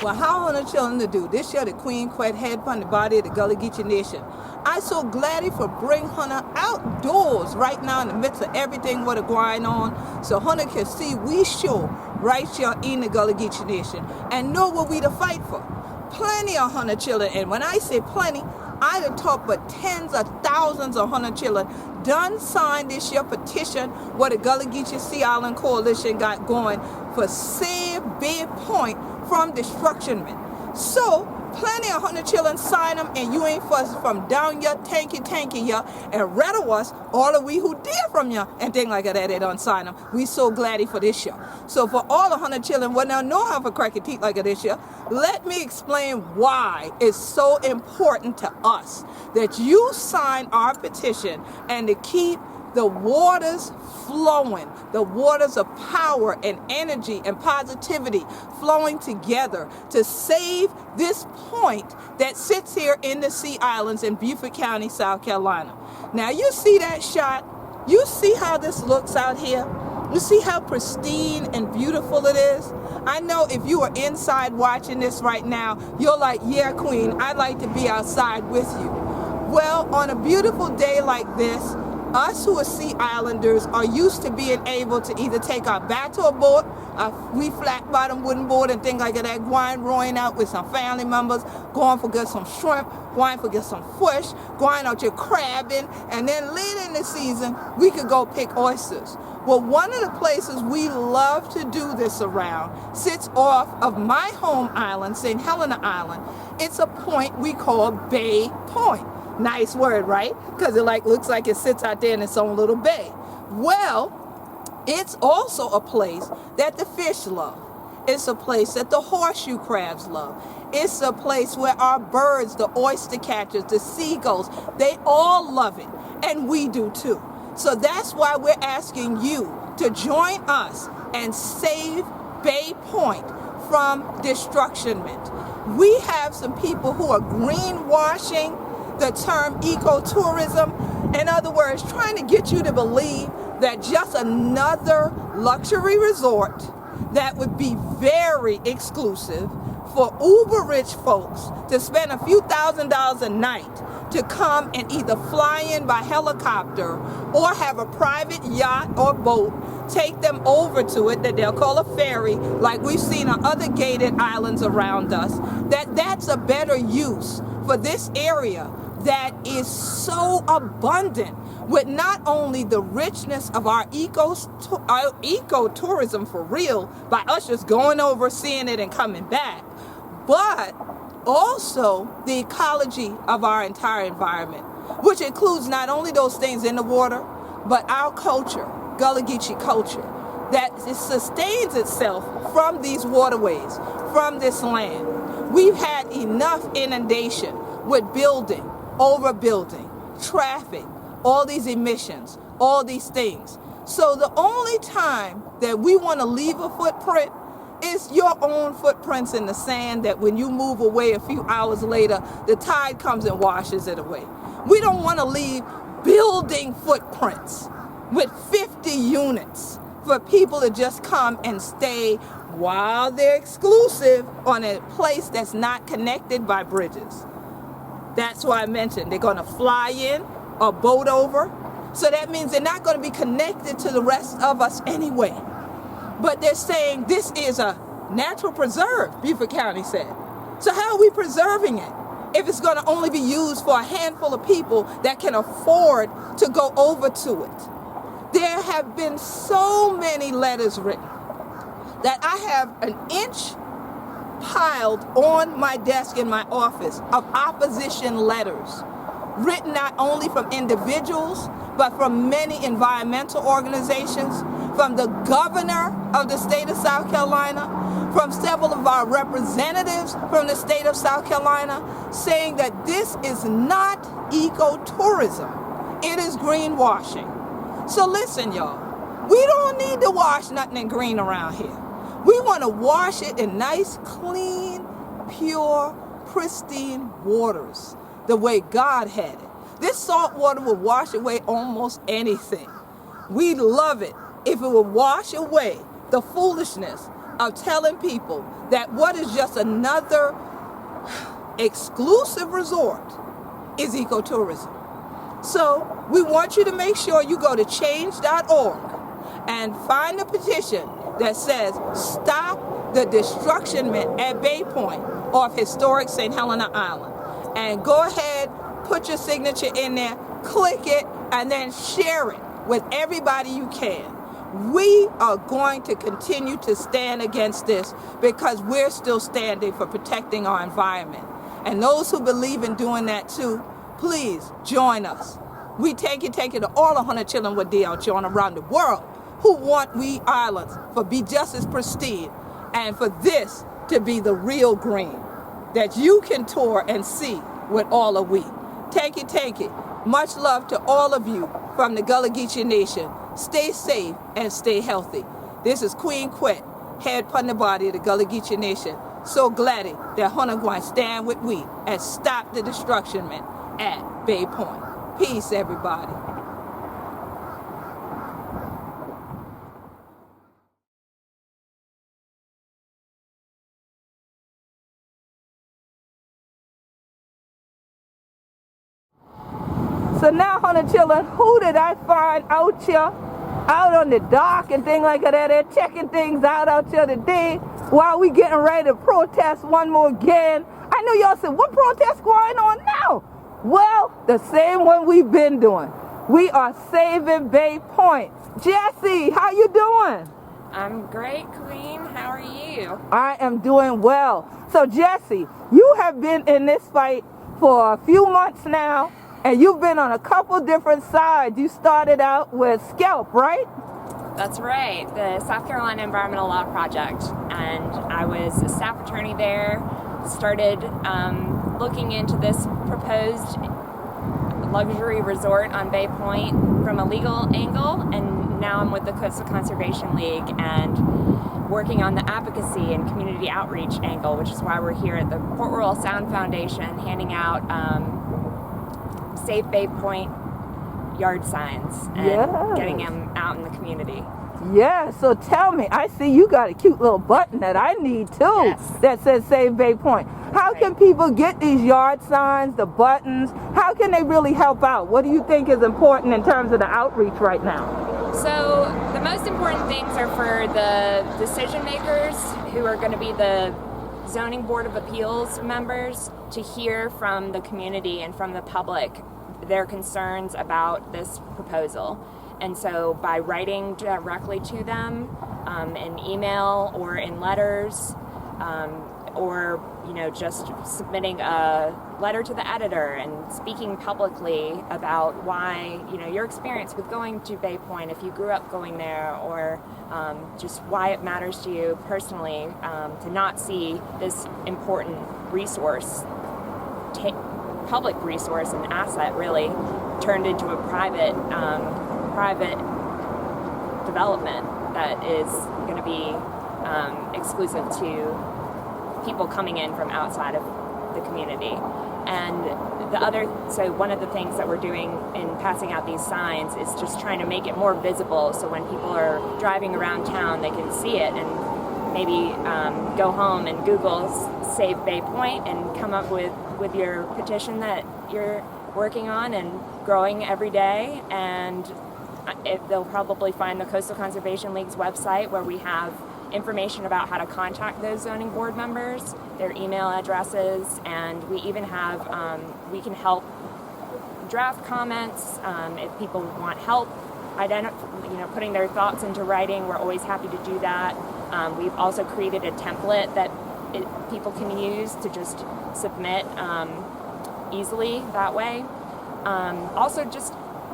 Well, how on the children to do this year? The Queen Quet head from the body of the Gullah Geechee Nation. I so glad for bring Hunter outdoors right now in the midst of everything what is going on, so Hunter can see we show right here in the Gullah Geechee Nation and know what we to fight for. Plenty of Hunter children, and when I say plenty, I done talk but tens of thousands of Hunter children done signed this year petition what the Gullah Geechee Sea Island Coalition got going for Save Bay Point from Destructionment. So plenty of Hunter children sign them, and you ain't fuss from down here, tanky here, and rather us, all of we who dear from you, and things like that, they don't sign them. We so glad for this year. So for all the Hunter children, what now know how to crack a teeth like this year, let me explain why it's so important to us that you sign our petition and to keep the waters flowing, the waters of power and energy and positivity flowing together to save this point that sits here in the Sea Islands in Beaufort County, South Carolina. Now you see that shot? You see how this looks out here? You see how pristine and beautiful it is? I know if you are inside watching this right now, you're like, yeah, Queen, I'd like to be outside with you. Well, on a beautiful day like this, us who are Sea Islanders are used to being able to either take our back to a boat, we flat bottom wooden board and things like that, going rowing out with some family members, going for get some shrimp, going for get some fish, going out here crabbing, and then later in the season, we could go pick oysters. Well, one of the places we love to do this around sits off of my home island, St. Helena Island. It's a point we call Bay Point. Nice word, right? Because it looks like it sits out there in its own little bay. Well, it's also a place that the fish love. It's a place that the horseshoe crabs love. It's a place where our birds, the oyster catchers, the seagulls, they all love it. And we do too. So that's why we're asking you to join us and save Bay Point from destructionment. We have some people who are greenwashing the term ecotourism. In other words, trying to get you to believe that just another luxury resort that would be very exclusive for uber rich folks to spend a few $1,000s a night to come and either fly in by helicopter or have a private yacht or boat take them over to it that they'll call a ferry, like we've seen on other gated islands around us, that's a better use for this area that is so abundant with not only the richness of our ecotourism for real, by us just going over, seeing it and coming back, but also the ecology of our entire environment, which includes not only those things in the water, but our culture, Gullah Geechee culture, that it sustains itself from these waterways, from this land. We've had enough inundation with building, overbuilding, traffic, all these emissions, all these things. So the only time that we want to leave a footprint is your own footprints in the sand that when you move away a few hours later, the tide comes and washes it away. We don't want to leave building footprints with 50 units for people to just come and stay while they're exclusive on a place that's not connected by bridges. That's why I mentioned they're going to fly in or boat over. So that means they're not going to be connected to the rest of us anyway. But they're saying this is a natural preserve, Beaufort County said. So how are we preserving it if it's going to only be used for a handful of people that can afford to go over to it? There have been so many letters written that I have an inch piled on my desk in my office of opposition letters, written not only from individuals, but from many environmental organizations, from the governor of the state of South Carolina, from several of our representatives from the state of South Carolina, saying that this is not ecotourism, it is greenwashing. So listen, y'all, we don't need to wash nothing in green around here. We want to wash it in nice, clean, pure, pristine waters, the way God had it. This salt water will wash away almost anything. We'd love it if it would wash away the foolishness of telling people that what is just another exclusive resort is ecotourism. So we want you to make sure you go to change.org and find a petition that says stop the destructionment at Bay Point of historic St. Helena Island. And go ahead, put your signature in there, click it, and then share it with everybody you can. We are going to continue to stand against this because we're still standing for protecting our environment. And those who believe in doing that too, please join us. We take it to all 100 children with DL children around the world who want we islands to be just as pristine and for this to be the real green that you can tour and see with all of we. Take it. Much love to all of you from the Gullah Geechee Nation. Stay safe and stay healthy. This is Queen Quet, head pun the body of the Gullah Geechee Nation. So glad that Hunter going to stand with we and stop the destructionment at Bay Point. Peace, everybody. So now, Hunter children, who did I find out here, out on the dock and things like that? They're checking things out here today while we getting ready to protest one more again. I know y'all said, what protest going on now? Well, the same one we've been doing. We are saving Bay Point. Jesse, how you doing? I'm great, Queen. How are you? I am doing well. So Jesse, you have been in this fight for a few months now, and you've been on a couple different sides. You started out with Scalp, right? That's right, the South Carolina Environmental Law Project. And I was a staff attorney there, started looking into this proposed luxury resort on Bay Point from a legal angle, and now I'm with the Coastal Conservation League and working on the advocacy and community outreach angle, which is why we're here at the Port Royal Sound Foundation handing out Save Bay Point yard signs and getting them out in the community. Yeah, so tell me, I see you got a cute little button that I need too, that says Save Bay Point. How can people get these yard signs, the buttons? How can they really help out? What do you think is important in terms of the outreach right now? So the most important things are for the decision makers who are going to be the Zoning Board of Appeals members to hear from the community and from the public their concerns about this proposal. And so by writing directly to them in email or in letters, or just submitting a letter to the editor and speaking publicly about why your experience with going to Bay Point, if you grew up going there, or just why it matters to you personally to not see this important resource, public resource and asset really turned into a private development that is going to be exclusive to people coming in from outside of the community. And so one of the things that we're doing in passing out these signs is just trying to make it more visible, so when people are driving around town they can see it and maybe go home and Google Save Bay Point and come up with your petition that you're working on and growing every day. And they'll probably find the Coastal Conservation League's website, where we have information about how to contact those zoning board members, their email addresses, and we even have, we can help draft comments if people want help putting their thoughts into writing. We're always happy to do that. We've also created a template that people can use to just submit easily that way. Also just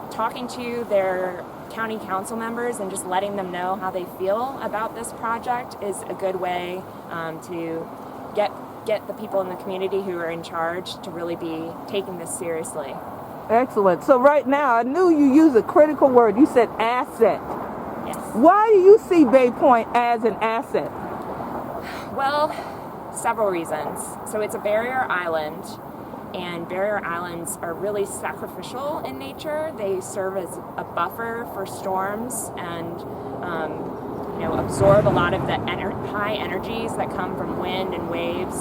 talking to their county council members and just letting them know how they feel about this project is a good way to get the people in the community who are in charge to really be taking this seriously. Excellent. So right now, I knew you used a critical word. You said asset. Yes. Why do you see Bay Point as an asset? Well, several reasons. So it's a barrier island, and barrier islands are really sacrificial in nature. They serve as a buffer for storms and absorb a lot of the high energies that come from wind and waves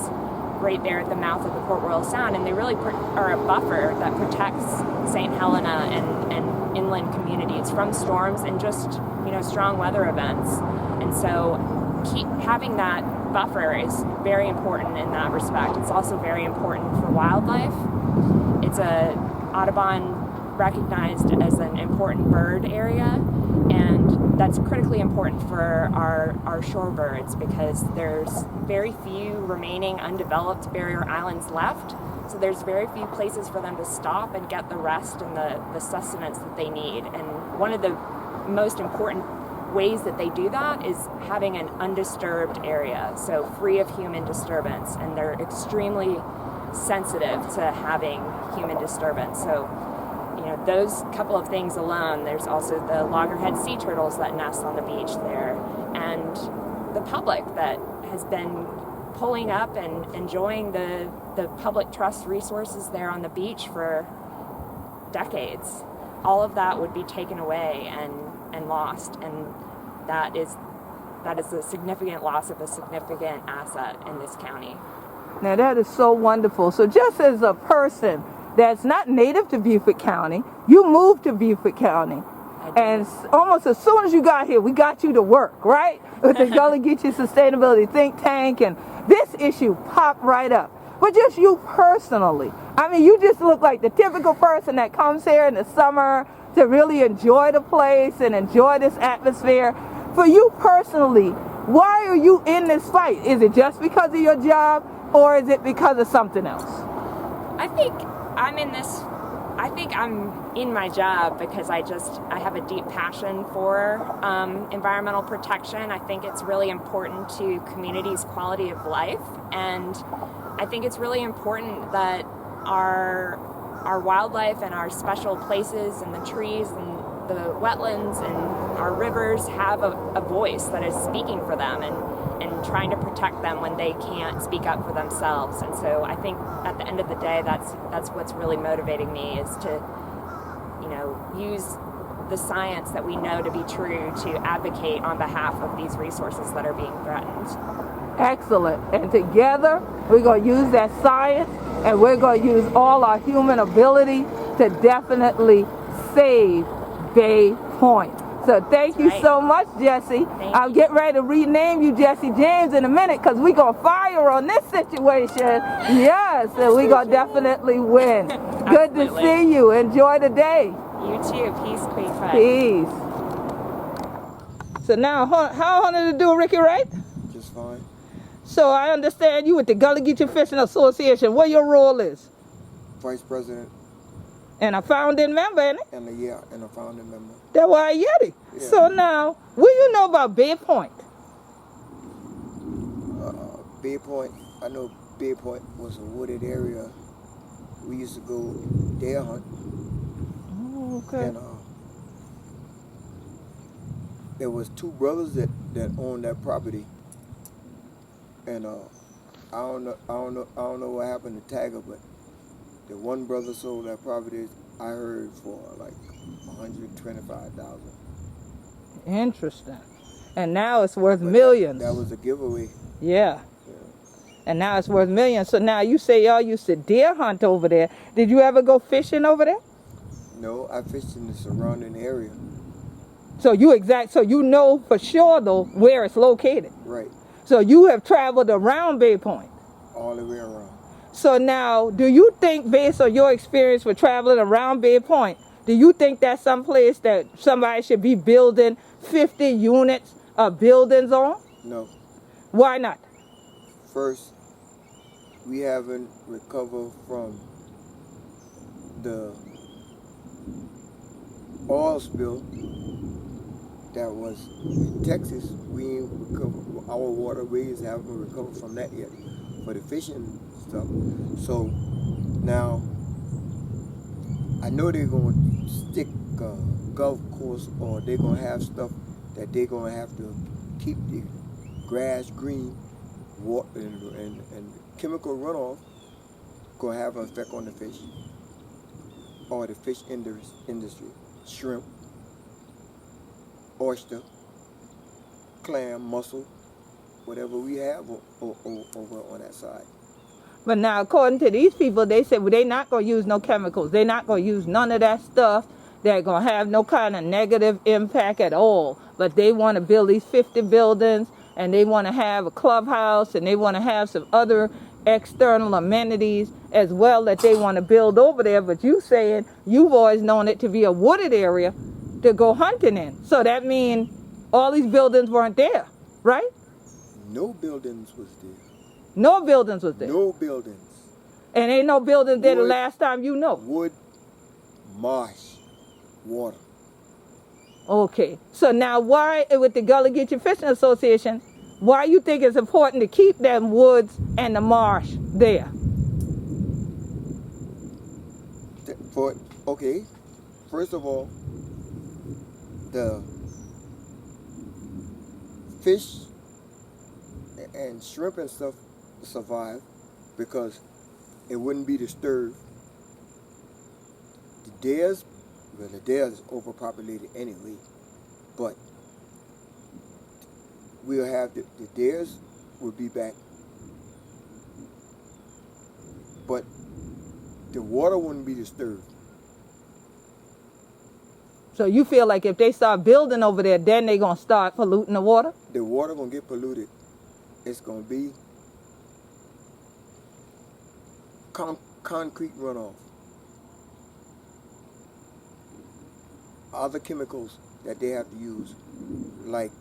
right there at the mouth of the Port Royal Sound, and they really are a buffer that protects St. Helena and inland communities from storms and just strong weather events. And so having that buffer is very important in that respect. It's also very important for wildlife. It's a Audubon recognized as an important bird area, and that's critically important for our shorebirds because there's very few remaining undeveloped barrier islands left. So there's very few places for them to stop and get the rest and the sustenance that they need. And one of the most important ways that they do that is having an undisturbed area, so free of human disturbance, and they're extremely sensitive to having human disturbance. So those couple of things alone. There's also the loggerhead sea turtles that nest on the beach there, and the public that has been pulling up and enjoying the public trust resources there on the beach for decades. All of that would be taken away and lost, and that is a significant loss of a significant asset in this county. Now that is so wonderful. So just as a person that's not native to Beaufort County, you moved to Beaufort County, and almost as soon as you got here, we got you to work, right? With the Gullah Geechee Sustainability Think Tank, and this issue popped right up. But just you personally, I mean, you just look like the typical person that comes here in the summer to really enjoy the place and enjoy this atmosphere. For you personally, why are you in this fight? Is it just because of your job, or is it because of something else? I think I'm in my job because I have a deep passion for environmental protection. I think it's really important to communities' quality of life, and I think it's really important that our wildlife and our special places and the trees and the wetlands and our rivers have a voice that is speaking for them and trying to protect them when they can't speak up for themselves. And so I think at the end of the day, that's what's really motivating me, is to use the science that we know to be true to advocate on behalf of these resources that are being threatened. Excellent. And together we're going to use that science, and we're going to use all our human ability to definitely save Bay Point. So thank you so much, Jesse. I'll get ready to rename you Jesse James in a minute, because we're going to fire on this situation. Yes, and we're going to definitely win. Good to see you. Enjoy the day. You too. Peace, Queen Fred. Peace. So now, how honor to do, Ricky, right? Just fine. So I understand you with the Gullah Geechee Fishing Association. What your role is? Vice President. And a founding member, ain't it? And a founding member. That's why Yeddi. Yeah. So now, what do you know about Bay Point? Bay Point, I know Bay Point was a wooded area. We used to go deer hunt. Oh, okay. And there was two brothers that owned that property. And I don't know what happened to Tagger, but the one brother sold that property, I heard, for like $125,000. Interesting. And now it's worth millions. That was a giveaway. Yeah. And now it's worth millions. So now you say y'all used to deer hunt over there. Did you ever go fishing over there? No, I fished in the surrounding area. So you know for sure though where it's located. Right. So you have traveled around Bay Point. All the way around. So now, do you think, based on your experience with traveling around Bay Point, do you think that's someplace that somebody should be building 50 units of buildings on? No. Why not? First, we haven't recovered from the oil spill that was in Texas. We ain't recovered, our waterways haven't recovered from that yet for the fishing stuff. So now I know they're going to stick golf course, or they're going to have stuff that they're going to have to keep the grass green, water and chemical runoff going to have an effect on the fish, or the fish industry, shrimp, oyster, clam, mussel, whatever we have over on that side. But now, according to these people, they said, well, they're not going to use no chemicals. They're not going to use none of that stuff. They're going to have no kind of negative impact at all. But they want to build these 50 buildings, and they want to have a clubhouse, and they want to have some other external amenities as well that they want to build over there. But you saying you've always known it to be a wooded area to go hunting in. So that means all these buildings weren't there, right? No buildings was there. No buildings was there. No buildings. And ain't no buildings there the Wood. last time you know. Wood, marsh, water. Okay. So now why, with the Gullah Geechee Fishing Association, why you think it's important to keep them woods and the marsh there? Okay, first of all, the fish and shrimp and stuff survive because it wouldn't be disturbed. The dares, well, the dares is overpopulated anyway, but we'll have the dares will be back, but the water wouldn't be disturbed. So you feel like if they start building over there, then they're going to start polluting the water? The water going to get polluted. It's going to be concrete runoff. Other chemicals that they have to use, like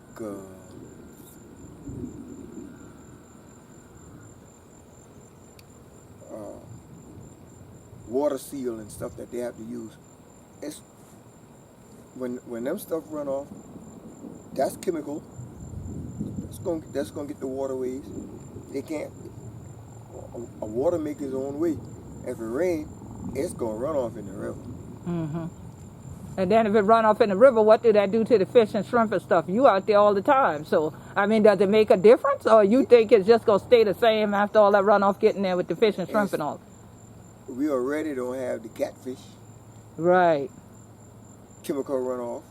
water seal and stuff that they have to use. It's when them stuff run off, that's chemical. That's gonna get the waterways. They can't. A water make its own way. If it rains, it's gonna run off in the river. Mm-hmm. And then if it run off in the river, what do that do to the fish and shrimp and stuff? You out there all the time. So, I mean, does it make a difference? Or you think it's just going to stay the same after all that runoff getting there with the fish and shrimp and all? We already don't have the catfish. Right. Chemical runoff,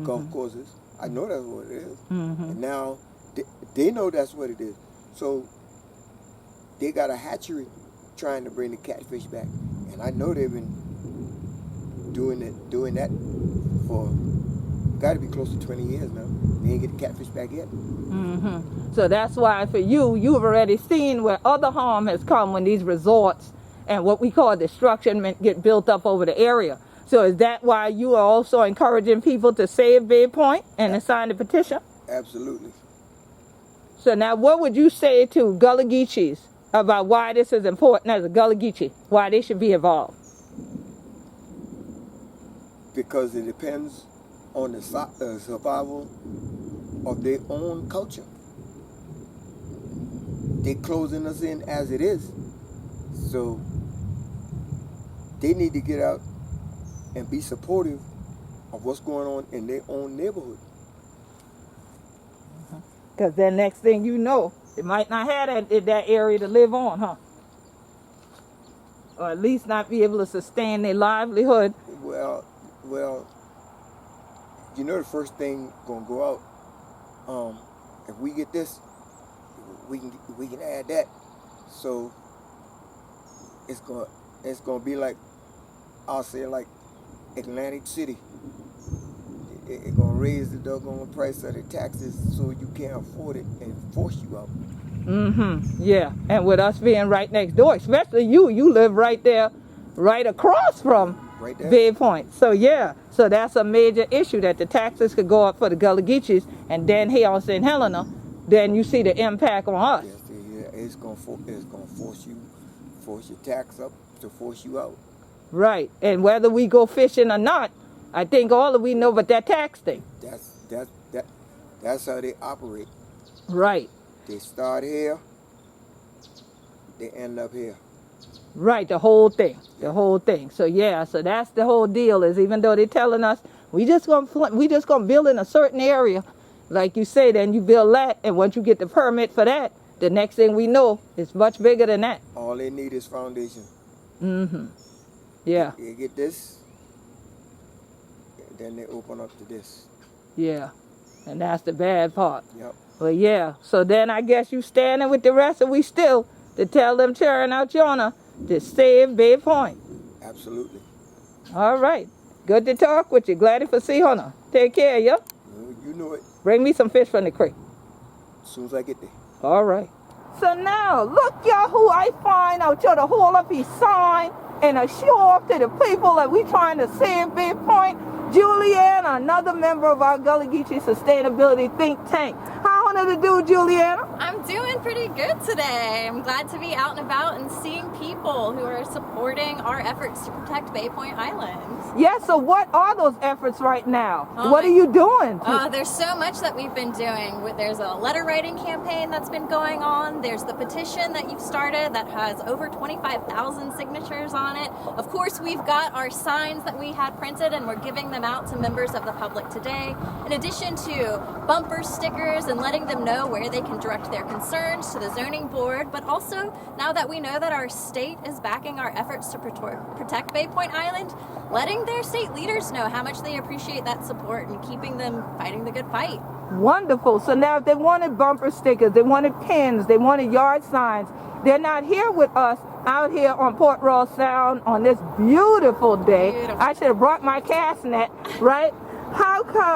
golf courses. I know that's what it is. Mm-hmm. And now they know that's what it is. So they got a hatchery trying to bring the catfish back. And I know they've been doing that for got to be close to 20 years now. They ain't get the catfish back yet. Mm-hmm. So that's why for you've already seen where other harm has come when these resorts and what we call destructionment get built up over the area. So is that why you are also encouraging people to save Bay Point and to sign the petition? Absolutely. So now what would you say to Gullah Geechees about why this is important as a Gullah Geechee, why they should be involved? Because it depends on the survival of their own culture. They're closing us in as it is. So they need to get out and be supportive of what's going on in their own neighborhood. Because then next thing you know, it might not have that area to live on, huh? Or at least not be able to sustain their livelihood. Well, you know the first thing gonna go out. If we get this, we can add that. So it's gonna be like, I'll say like Atlantic City. It's gonna raise the doggone price of the taxes so you can't afford it and force you out. Mm-hmm. Yeah. And with us being right next door, especially you live right there, right across from Right there. Bay Point. So yeah. So that's a major issue that the taxes could go up for the Gullah Geechees, and then here on St. Helena, then you see the impact on us. Yes, yeah, it's gonna force your tax up to force you out. Right. And whether we go fishing or not, I think all of we know but that tax thing. That's how they operate. Right. They start here, they end up here. Right, the whole thing. So yeah, so that's the whole deal, is even though they're telling us we just gonna build in a certain area, like you say, then you build that, and once you get the permit for that, the next thing we know, it's much bigger than that. All they need is foundation. Mm-hmm. Yeah. They get this, then they open up to this. Yeah. And that's the bad part. Yep. Well, yeah. So then I guess you standing with the rest of we still to tell them tearing out yonder to save Bay Point. Absolutely. All right. Good to talk with you. Glad to see you. Take care, yeah? You know it. Bring me some fish from the creek. As soon as I get there. All right. So now, look, y'all, who I find out here to hold up his sign and to show off to the people that we trying to save Bay Point. Juliana, another member of our Gullah Geechee Sustainability Think Tank. How honor to do, Juliana? I'm doing pretty good today. I'm glad to be out and about and seeing people who are supporting our efforts to protect Bay Point Island. Yeah, so what are those efforts right now? What are you doing? There's so much that we've been doing. There's a letter writing campaign that's been going on. There's the petition that you've started that has over 25,000 signatures on it. Of course, we've got our signs that we had printed and we're giving them out to members of the public today. In addition to bumper stickers and letting them know where they can direct their concerns to the zoning board, but also now that we know that our state is backing our efforts to protect Bay Point Island, letting their state leaders know how much they appreciate that support and keeping them fighting the good fight. Wonderful. So now if they wanted bumper stickers, they wanted pins, they wanted yard signs, they're not here with us out here on Port Royal Sound on this beautiful day. Beautiful. I should have brought my cast net, right?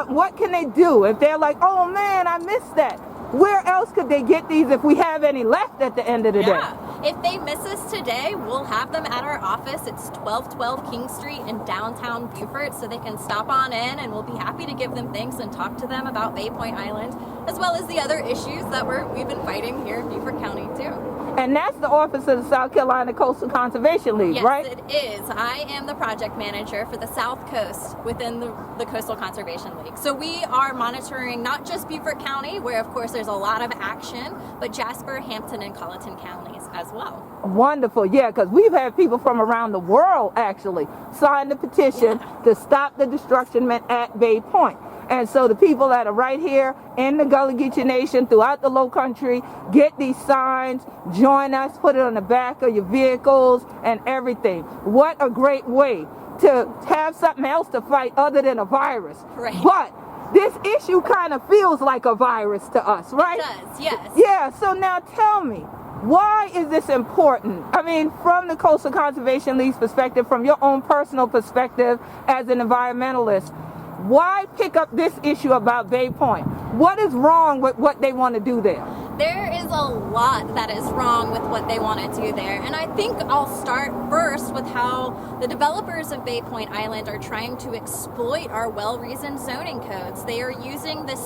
What can they do if they're like, oh man, I missed that? Where else could they get these if we have any left at the end of the day? If they miss us today, we'll have them at our office. It's 1212 King Street in downtown Beaufort, so they can stop on in and we'll be happy to give them things and talk to them about Bay Point Island, as well as the other issues that we've been fighting here in Beaufort County too. And that's the office of the South Carolina Coastal Conservation League, yes, right? Yes, it is. I am the project manager for the South Coast within the Coastal Conservation League. So we are monitoring not just Beaufort County, where of course there's a lot of action, but Jasper, Hampton, and Colleton counties as well. Wonderful, yeah, because we've had people from around the world actually sign the petition to stop the destructionment at Bay Point. And so the people that are right here in the Gullah Geechee Nation throughout the Low Country get these signs, join us, put it on the back of your vehicles and everything. What a great way to have something else to fight other than a virus. Right. But this issue kind of feels like a virus to us, right? It does, yes. Yeah, so now tell me, why is this important? I mean, from the Coastal Conservation League's perspective, from your own personal perspective as an environmentalist, why pick up this issue about Bay Point? What is wrong with what they want to do there? There is a lot that is wrong with what they want to do there. And I think I'll start first with how the developers of Bay Point Island are trying to exploit our well-reasoned zoning codes. They are using this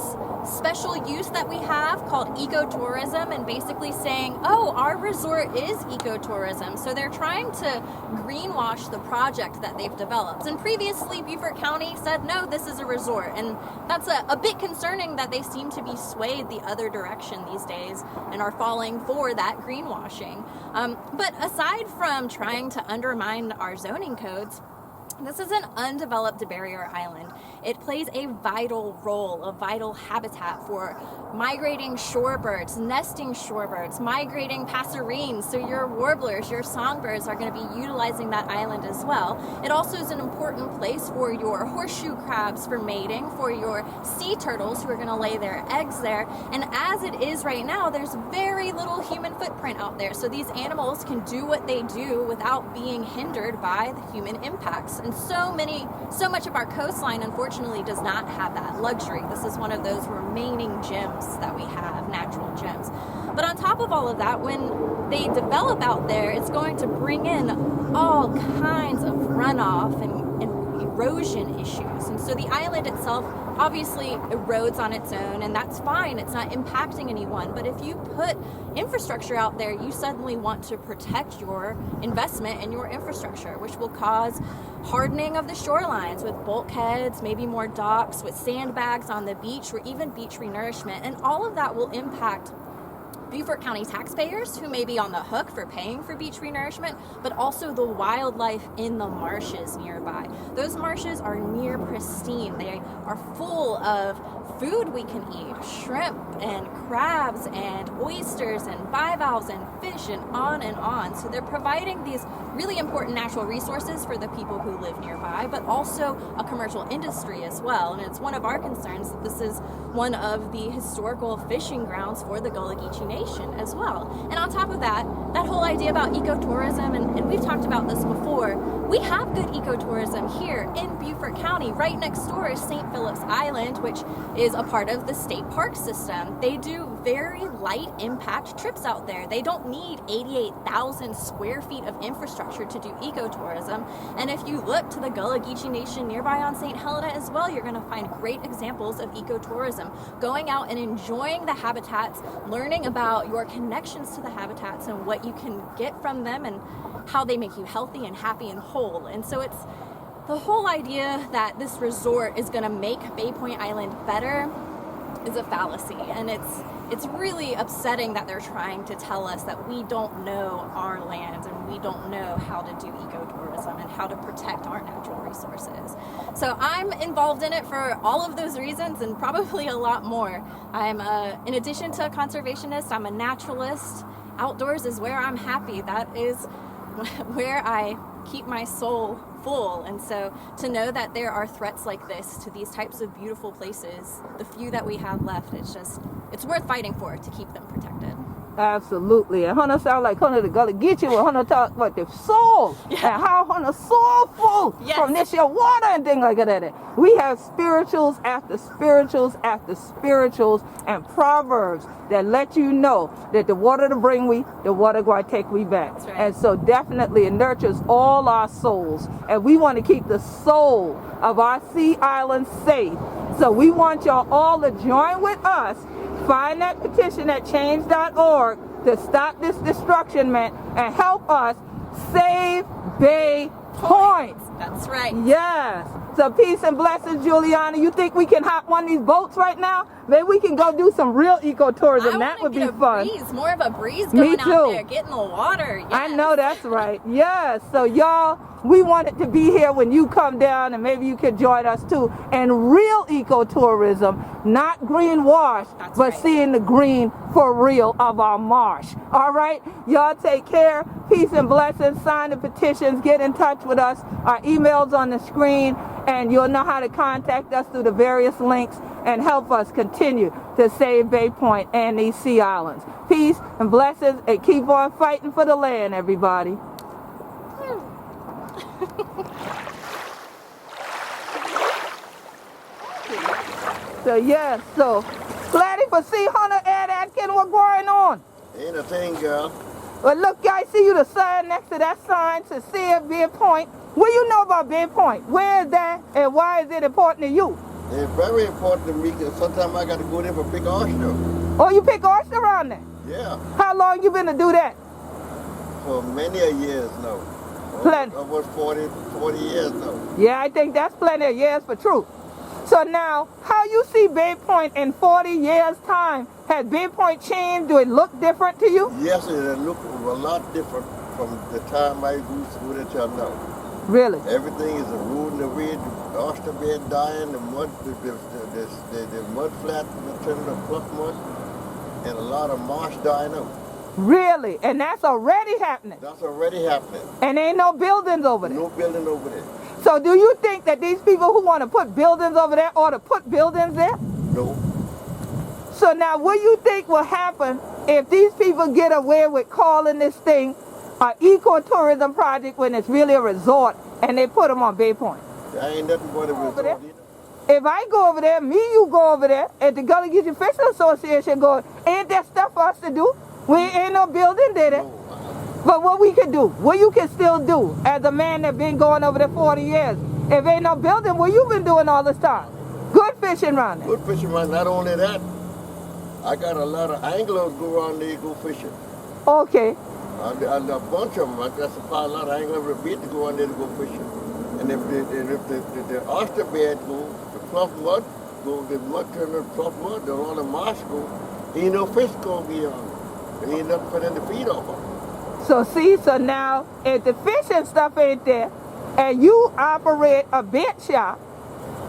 special use that we have called ecotourism and basically saying, oh, our resort is ecotourism. So they're trying to greenwash the project that they've developed. And previously, Beaufort County said, no, this is a resort. And that's a bit concerning that they seem to be swayed the other direction these days and are falling for that greenwashing. But aside from trying to undermine our zoning codes, this is an undeveloped barrier island. It plays a vital role, a vital habitat for migrating shorebirds, nesting shorebirds, migrating passerines. So your warblers, your songbirds are going to be utilizing that island as well. It also is an important place for your horseshoe crabs for mating, for your sea turtles who are going to lay their eggs there. And as it is right now, there's very little human footprint out there. So these animals can do what they do without being hindered by the human impacts. And so much of our coastline, unfortunately, does not have that luxury. This is one of those remaining gems that we have, natural gems. But on top of all of that, when they develop out there, it's going to bring in all kinds of runoff and erosion issues. And so the island itself obviously erodes on its own, and that's fine. It's not impacting anyone. But if you put infrastructure out there, you suddenly want to protect your investment in your infrastructure, which will cause hardening of the shorelines with bulkheads, maybe more docks, with sandbags on the beach, or even beach renourishment. And all of that will impact Beaufort County taxpayers who may be on the hook for paying for beach renourishment, but also the wildlife in the marshes nearby. Those marshes are near pristine. They are full of food we can eat, shrimp and crabs and oysters and bivalves and fish and on and on. So they're providing these really important natural resources for the people who live nearby, but also a commercial industry as well. And it's one of our concerns that this is one of the historical fishing grounds for the Gullah Geechee Nation as well. And on top of that, that whole idea about ecotourism, and we've talked about this before, we have good ecotourism here in Beaufort County. Right next door is St. Philip's Island, which is a part of the state park system. They do very light impact trips out there. They don't need 88,000 square feet of infrastructure to do ecotourism. And if you look to the Gullah Geechee Nation nearby on St. Helena as well, you're going to find great examples of ecotourism. Going out and enjoying the habitats, learning about your connections to the habitats and what you can get from them and how they make you healthy and happy and whole. And so it's the whole idea that this resort is going to make Bay Point Island better is a fallacy. And it's really upsetting that they're trying to tell us that we don't know our land and we don't know how to do ecotourism and how to protect our natural resources. So I'm involved in it for all of those reasons and probably a lot more. I'm, in addition to a conservationist, I'm a naturalist. Outdoors is where I'm happy. That is where I keep my soul full. And so to know that there are threats like this to these types of beautiful places, the few that we have left, it's worth fighting for to keep them protected. Absolutely. And Hunter sound like Hunter the Gullah Geechee when Hunter talk about the soul and how Hunter soulful from this here water and things like that. We have spirituals after spirituals after spirituals and proverbs that let you know that the water to bring we, the water going to take we back. That's right. And so definitely it nurtures all our souls. And we want to keep the soul of our sea island safe. So we want y'all all to join with us. Find that petition at change.org to stop this destructionment and help us save Bay Point. That's right. Yes. So peace and blessings, Juliana. You think we can hop one of these boats right now? Maybe we can go do some real ecotourism. That would be fun. More of a breeze going out there, getting the water. Yes. I know that's right. Yes. So y'all, we wanted to be here when you come down, and maybe you could join us too. And real ecotourism, not greenwash, but seeing the green for real of our marsh. All right? Y'all take care. Peace and blessings. Sign the petitions. Get in touch with us. Our email's on the screen, and you'll know how to contact us through the various links and help us continue to save Bay Point and these sea islands. Peace and blessings, and keep on fighting for the land, everybody. So yes, so glad for see Hunter Ed Atkin, what's going on? Ain't a thing, girl. Well, look, I see you the sign next to that sign to see Bay Point. What do you know about Bay Point? Where is that, and why is it important to you? It's very important to me because sometimes I got to go there for big oyster. Oh, you pick oyster around there? Yeah. How long you been to do that? For many a years now. Plenty. Almost 40 years now. Yeah, I think that's plenty of years for truth. So now, how you see Bay Point in 40 years' time? Has Bay Point changed? Do it look different to you? Yes, it look a lot different from the time I used to do it till now. Really? Everything is eroding away. The oyster bed dying, the mud, the mud flat turning to fluff mud, and a lot of marsh dying out. Really? And that's already happening? That's already happening. And ain't no buildings over there? No building over there. So do you think that these people who want to put buildings over there ought to put buildings there? No. So now what do you think will happen if these people get away with calling this thing an ecotourism project when it's really a resort and they put them on Bay Point? There ain't nothing but a resort either. If I go over there, you go over there, and the Gullah Geechee Fishing Association go, ain't there stuff for us to do? We ain't no building there. No. But what we can do, what you can still do as a man that been going over there 40 years, if ain't no building, what you been doing all this time? Good fishing around there. Good fishing around. Not only that, I got a lot of anglers go around there go fishing. Okay. A bunch of them. I got supply a lot of anglers repeat to go on there to go fishing. And if the oyster bed go, the fluff mud go, the mud turn to fluff mud, the all the marsh go, ain't no fish gonna be on it. There ain't nothing for them to feed off of. So see, so now if the fishing stuff ain't there and you operate a bait shop,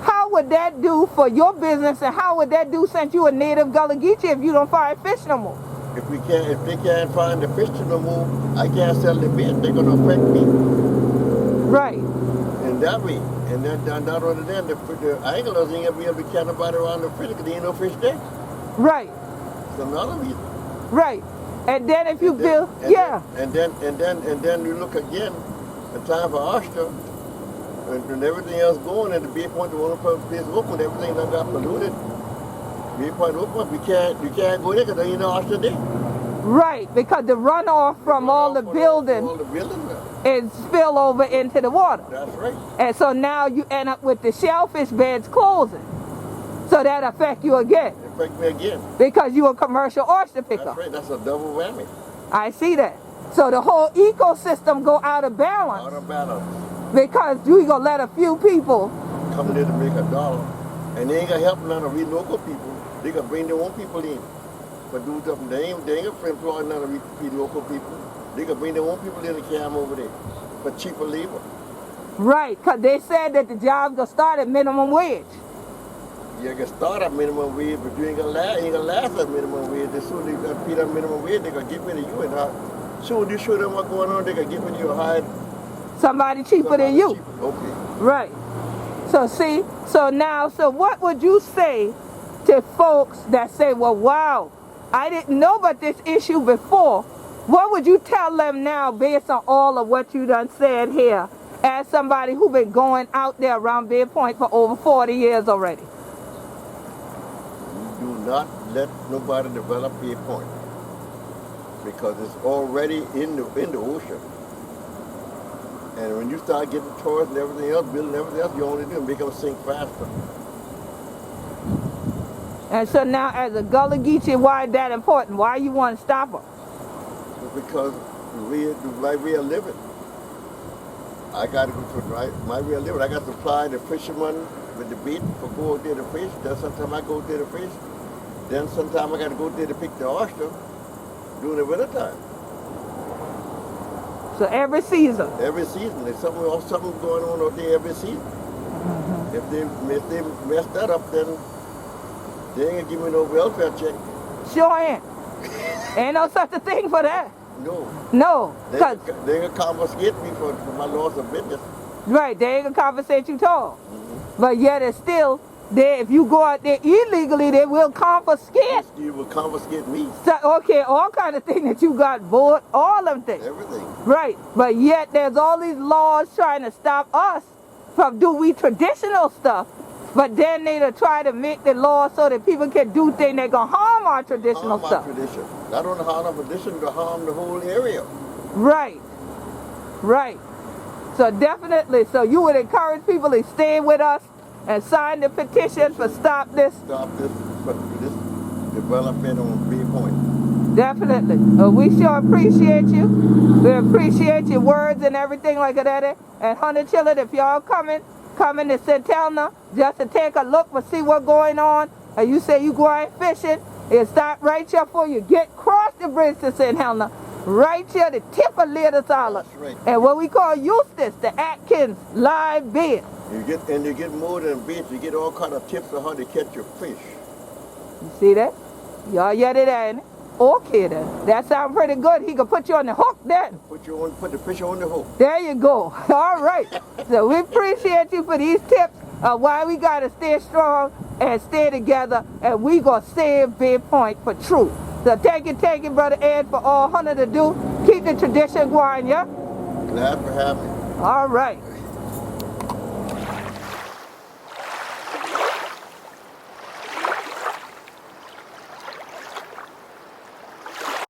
how would that do for your business, and how would that do since you a native Gullah Geechee if you don't find fish no more? if they can't find the fish to no more, I can't sell the bait. They're gonna affect me. Right. In that way. And then not only that, the anglers ain't gonna be able to catch nobody around the fish because there ain't no fish there. Right. It's another reason. Right. And then if you build, And then you look again, the time for oyster, and everything else going, and the Bay Point, the one place open, everything that got polluted. Bay Point open, you can't go there because there ain't no oyster there. Right, because the runoff from all the buildings is spill over into the water. That's right. And so now you end up with the shellfish beds closing. So that affect you again. It affect me again. Because you a commercial oyster picker. That's right, that's a double whammy. I see that. So the whole ecosystem go out of balance. Out of balance. Because you gonna let a few people Come there to make $1. And they ain't gonna help none of we local people. They gonna bring their own people in. But do something, they ain't gonna employ none of we local people. They gonna bring their own people in and carry them over there for cheaper labor. Right, because they said that the job's gonna start at minimum wage. You can start at minimum wage, but you ain't gonna last at minimum wage. As soon as they pay that minimum wage, they gonna get rid of you. And as soon as you show them what's going on, they gonna get rid of you and hire Somebody cheaper than you. cheaper. Okay. Right. So see, so what would you say to folks that say, well, wow, I didn't know about this issue before. What would you tell them now based on all of what you done said here as somebody who been going out there around Bay Point for over 40 years already? Do not let nobody develop Bay Point because it's already in the ocean. And when you start getting tourists and everything else, building everything else, you only do make them sink faster. And so now, as a Gullah Geechee, why is that important? Why you want to stop them? Because my way of living. I got to go to my way of living. I got to supply the fishermen with the bait for go out there to fish. Then sometimes I go out there to fish. Then sometimes I got to go out there to pick the oyster during the winter time. So every season? Every season. There's something going on out there every season. Mm-hmm. If they mess that up, then they ain't gonna give me no welfare check. Sure ain't. Ain't no such a thing for that. No. No. They gonna confiscate me for my loss of business. Right, they ain't gonna compensate you at all. Mm-hmm. But yet it's still, if you go out there illegally, they will confiscate. You will confiscate me. So, okay, all kind of things that you got bought, all them things. Everything. Right, but yet there's all these laws trying to stop us from doing traditional stuff. But then they try to make the law so that people can do things that gonna harm our traditional stuff. Harm our tradition. Not only harm our tradition, but harm the whole area. Right, right. So definitely, so you would encourage people to stay with us and sign the petition for stop this development on Bay Point. Definitely. We sure appreciate you. We appreciate your words and everything like that. And Hunter Chillin, if y'all coming to St. Helena just to take a look and see what's going on, and you say you going fishing, it stop right here for you. Cross the bridge to St. Helena, right here, the tip of Yeddi Island. That's right. And what we call Eustace, the Atkins live bait. You get more than bait, you get all kind of tips on how to catch your fish. You see that? Y'all get it, ain't it? Okay then. That sounds pretty good. He can put you on the hook then. Put the fish on the hook. There you go. All right. So we appreciate you for these tips of why we got to stay strong and stay together, and we going to save Bay Point for truth. So thank you, Brother Ed, for all Hunter to do. Keep the tradition going, yeah? Glad for having me. All right.